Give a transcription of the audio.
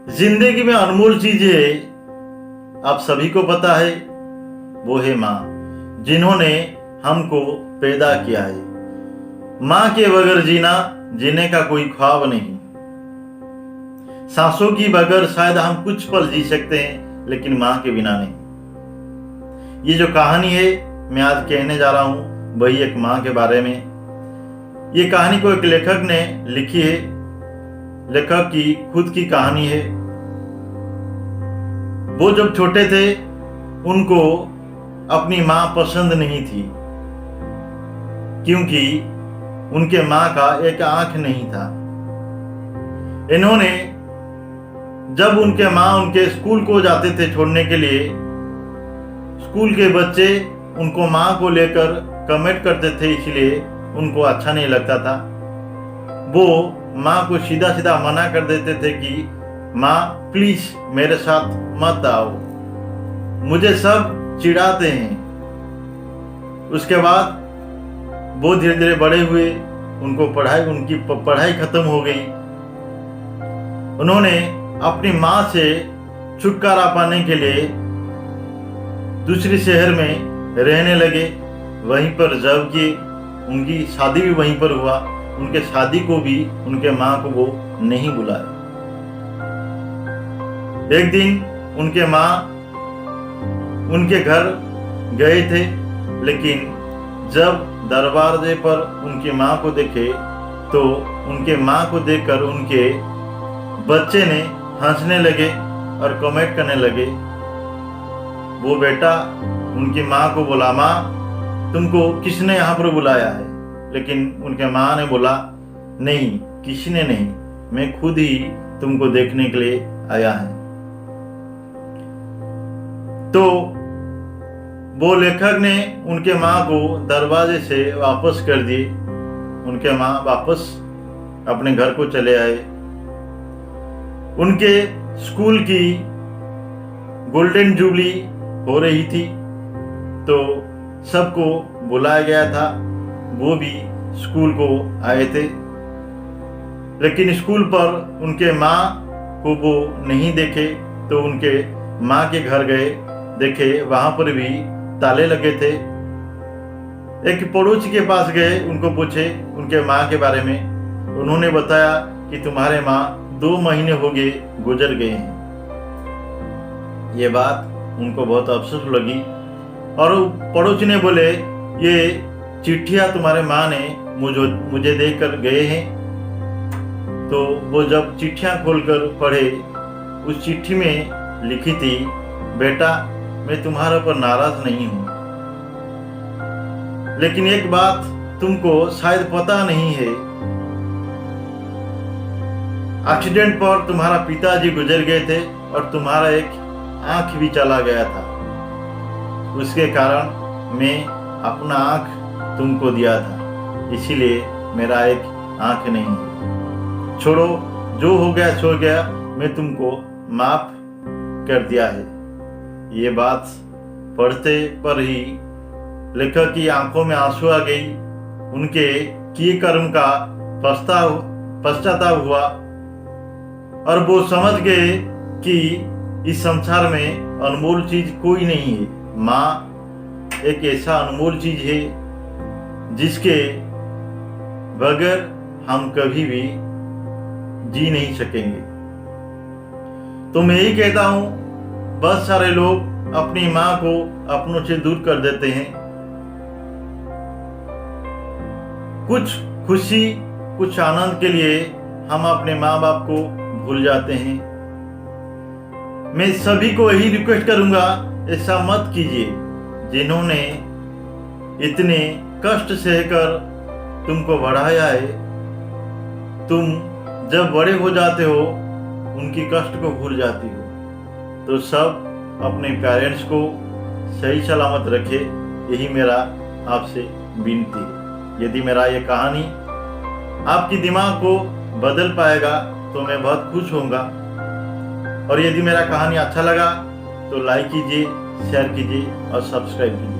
जिंदगी में अनमोल चीजें आप सभी को पता है, वो है माँ, जिन्होंने हमको पैदा किया है। माँ के बगैर जीने का कोई ख्वाब नहीं। सांसों की बगैर शायद हम कुछ पल जी सकते हैं, लेकिन माँ के बिना नहीं। ये जो कहानी है मैं आज कहने जा रहा हूँ, वही एक माँ के बारे में। ये कहानी को एक लेखक ने लिखी है, लेखक की खुद की कहानी है। वो जब छोटे थे उनको अपनी माँ पसंद नहीं थी, क्योंकि उनके माँ का एक आंख नहीं था। इन्होंने जब उनके माँ उनके स्कूल को जाते थे छोड़ने के लिए, स्कूल के बच्चे उनको माँ को लेकर कमेंट करते थे, इसलिए उनको अच्छा नहीं लगता था। वो माँ को सीधा सीधा मना कर देते थे कि माँ प्लीज मेरे साथ मत आओ, मुझे सब चिढ़ाते हैं। उसके बाद वो धीरे धीरे बड़े हुए, उनकी पढ़ाई खत्म हो गई। उन्होंने अपनी माँ से छुटकारा पाने के लिए दूसरे शहर में रहने लगे। वहीं पर जबकि उनकी शादी भी वहीं पर हुआ, उनके शादी को भी उनके माँ को वो नहीं बुलाया। एक दिन उनके माँ उनके घर गए थे, लेकिन जब दरवाजे पर उनकी माँ को देखे तो उनके माँ को देखकर उनके बच्चे ने हंसने लगे और कमेंट करने लगे। वो बेटा उनकी माँ को बोला, माँ तुमको किसने यहाँ पर बुलाया है? लेकिन उनके माँ ने बोला, नहीं किसी ने नहीं, मैं खुद ही तुमको देखने के लिए आया है। तो वो लेखक ने उनके माँ को दरवाजे से वापस कर दिए। उनके माँ वापस अपने घर को चले आए। उनके स्कूल की गोल्डन जुबली हो रही थी, तो सबको बुलाया गया था। वो भी स्कूल को आए थे, लेकिन स्कूल पर उनके माँ को वो नहीं देखे। तो उनके माँ के घर गए, देखे वहां पर भी ताले लगे थे। एक पड़ोसी के पास गए, उनको पूछे उनके माँ के बारे में। उन्होंने बताया कि तुम्हारे माँ 2 महीने हो गए गुजर गए हैं। ये बात उनको बहुत अफसोस लगी और पड़ोसी ने बोले, ये चिट्ठियाँ तुम्हारे माँ ने मुझे देकर गए हैं। तो वो जब चिट्ठियाँ खोलकर पढ़े, उस चिट्ठी में लिखी थी, बेटा मैं तुम्हारे ऊपर नाराज नहीं हूं, लेकिन एक बात तुमको शायद पता नहीं है, एक्सीडेंट पर तुम्हारा पिताजी गुजर गए थे और तुम्हारा एक आंख भी चला गया था। उसके कारण मैं अपना आंख तुमको दिया था, इसीलिए मेरा एक आंख नहीं है। छोड़ो, जो हो गया सो गया, मैं तुमको माफ कर दिया है। ये बात पढ़ते पर ही लेखक की आंखों में आंसू आ गई। उनके किए कर्म का पश्चाताप हुआ और वो समझ गए कि इस संसार में अनमोल चीज कोई नहीं है। माँ एक ऐसा अनमोल चीज है जिसके बगैर हम कभी भी जी नहीं सकेंगे। तो मैं यही कहता हूं, बहुत सारे लोग अपनी माँ को अपनों से दूर कर देते हैं। कुछ खुशी, कुछ आनंद के लिए हम अपने माँ बाप को भूल जाते हैं। मैं सभी को यही रिक्वेस्ट करूंगा, ऐसा मत कीजिए। जिन्होंने इतने कष्ट सहकर तुमको बढ़ाया है, तुम जब बड़े हो जाते हो उनकी कष्ट को भूल जाती हो। तो सब अपने पेरेंट्स को सही सलामत रखे, यही मेरा आपसे विनती है। यदि मेरा ये कहानी आपकी दिमाग को बदल पाएगा तो मैं बहुत खुश होऊंगा। और यदि मेरा कहानी अच्छा लगा तो लाइक कीजिए, शेयर कीजिए और सब्सक्राइब कीजिए।